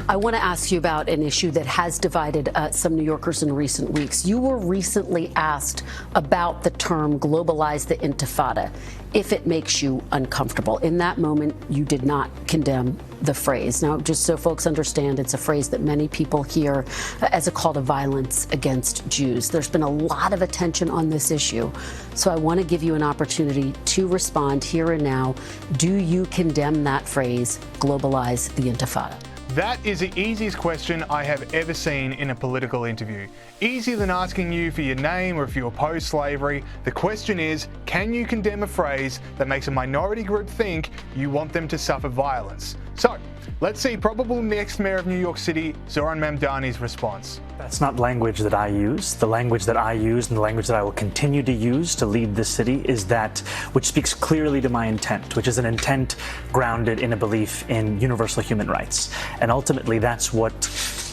I want to ask you about an issue that has divided some New Yorkers in recent weeks. You were recently asked about the term globalize the intifada, if it makes you uncomfortable. In that moment, you did not condemn the phrase. Now, just so folks understand, it's a phrase that many people hear as a call to violence against Jews. There's been a lot of attention on this issue, so I want to give you an opportunity to respond here and now. Do you condemn that phrase, globalize the intifada? That is the easiest question I have ever seen in a political interview. Easier than asking you for your name or if you oppose slavery. The question is, can you condemn a phrase that makes a minority group think you want them to suffer violence? So, let's see probable next mayor of New York City, Zohran Mamdani's response. That's not language that I use. The language that I use and the language that I will continue to use to lead this city is that which speaks clearly to my intent, which is an intent grounded in a belief in universal human rights. And ultimately, that's what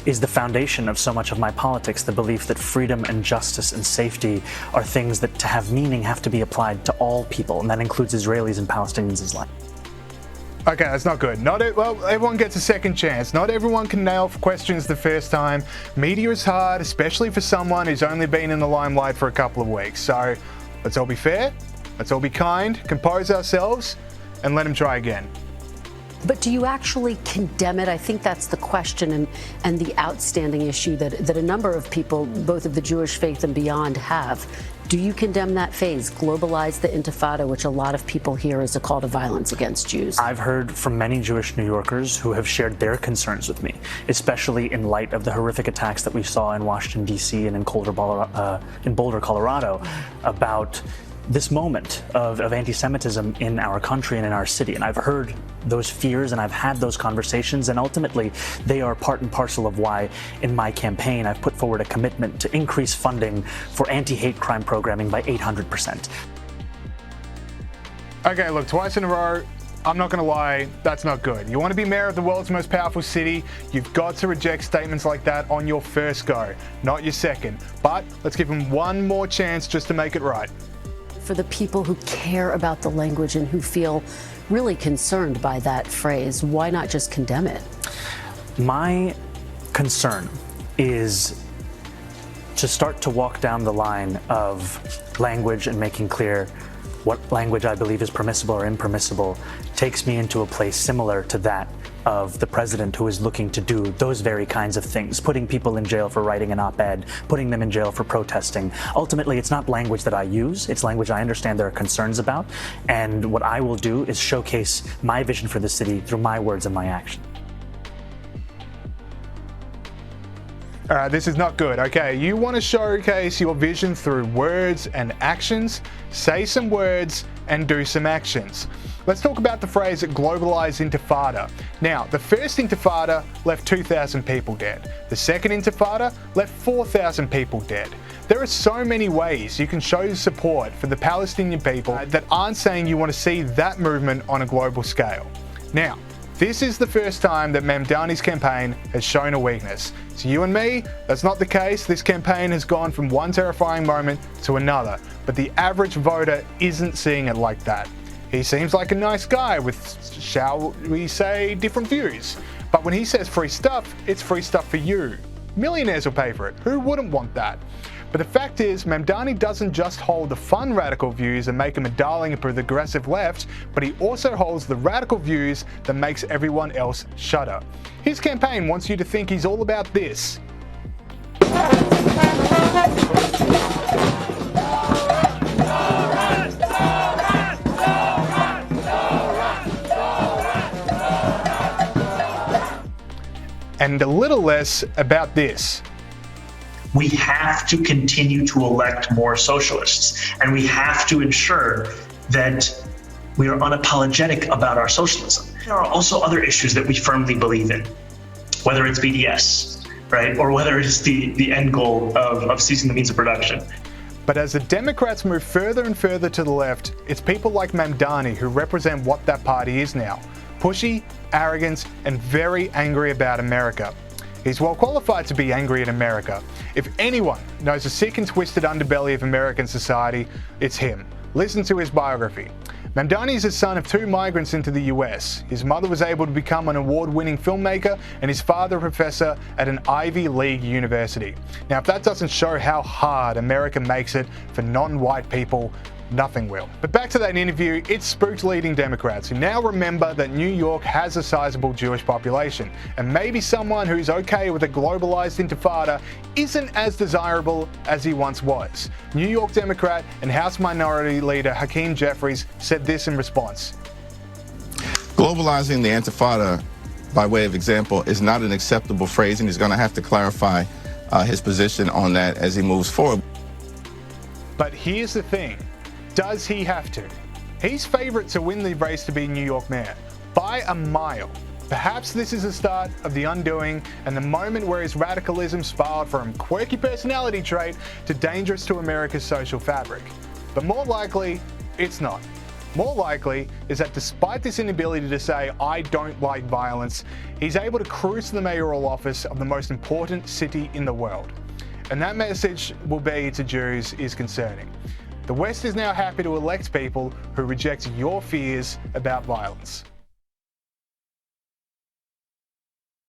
is the foundation of so much of my politics, the belief that freedom and justice and safety are things that, to have meaning, have to be applied to all people, and that includes Israelis and Palestinians as well. Okay, that's not good. Well, everyone gets a second chance. Not everyone can nail questions the first time. Media is hard, especially for someone who's only been in the limelight for a couple of weeks. So let's all be fair, let's all be kind, compose ourselves, and let him try again. But do you actually condemn it? I think that's the question and the outstanding issue that a number of people, both of the Jewish faith and beyond, have. Do you condemn that phase, globalize the intifada, which a lot of people hear as a call to violence against Jews? I've heard from many Jewish New Yorkers who have shared their concerns with me, especially in light of the horrific attacks that we saw in Washington, D.C. and in Boulder, Colorado, about this moment of anti-Semitism in our country and in our city. And I've heard those fears and I've had those conversations, and ultimately they are part and parcel of why in my campaign I've put forward a commitment to increase funding for anti-hate crime programming by 800%. Okay, look, twice in a row, I'm not going to lie, that's not good. You want to be mayor of the world's most powerful city, you've got to reject statements like that on your first go, not your second. But let's give him one more chance just to make it right. For the people who care about the language and who feel really concerned by that phrase, why not just condemn it? My concern is to start to walk down the line of language and making clear what language I believe is permissible or impermissible takes me into a place similar to that of the president who is looking to do those very kinds of things, putting people in jail for writing an op-ed, putting them in jail for protesting. Ultimately, it's not language that I use, it's language I understand there are concerns about, and what I will do is showcase my vision for the city through my words and my actions. All right, this is not good. Okay, you want to showcase your vision through words and actions. Say some words and do some actions. Let's talk about the phrase globalize intifada. Now, the first intifada left 2,000 people dead. The second intifada left 4,000 people dead. There are so many ways you can show support for the Palestinian people that aren't saying you want to see that movement on a global scale. Now, this is the first time that Mamdani's campaign has shown a weakness. To you and me, that's not the case. This campaign has gone from one terrifying moment to another, but the average voter isn't seeing it like that. He seems like a nice guy with, shall we say, different views. But when he says free stuff, it's free stuff for you. Millionaires will pay for it. Who wouldn't want that? But the fact is, Mamdani doesn't just hold the fun radical views and make him a darling of the progressive left, but he also holds the radical views that makes everyone else shudder. His campaign wants you to think he's all about this. And a little less about this. We have to continue to elect more socialists, and we have to ensure that we are unapologetic about our socialism. There are also other issues that we firmly believe in, whether it's BDS, right, or whether it is the end goal of ceasing the means of production. But as the Democrats move further and further to the left, it's people like Mamdani who represent what that party is now. Pushy, arrogant, and very angry about America. He's well qualified to be angry at America. If anyone knows the sick and twisted underbelly of American society, it's him. Listen to his biography. Mamdani is the son of 2 migrants into the US. His mother was able to become an award-winning filmmaker and his father a professor at an Ivy League university. Now, if that doesn't show how hard America makes it for non-white people, nothing will. But back to that interview, it spooked leading Democrats who now remember that New York has a sizable Jewish population, and maybe someone who's okay with a globalized intifada isn't as desirable as he once was. New York Democrat and House Minority Leader Hakeem Jeffries said this in response. Globalizing the intifada, by way of example, is not an acceptable phrase, and he's going to have to clarify his position on that as he moves forward. But here's the thing. Does he have to? He's favourite to win the race to be New York mayor by a mile. Perhaps this is the start of the undoing and the moment where his radicalism spiraled from quirky personality trait to dangerous to America's social fabric. But more likely, it's not. More likely is that despite this inability to say, I don't like violence, he's able to cruise to the mayoral office of the most important city in the world. And that message will be to Jews is concerning. The West is now happy to elect people who reject your fears about violence.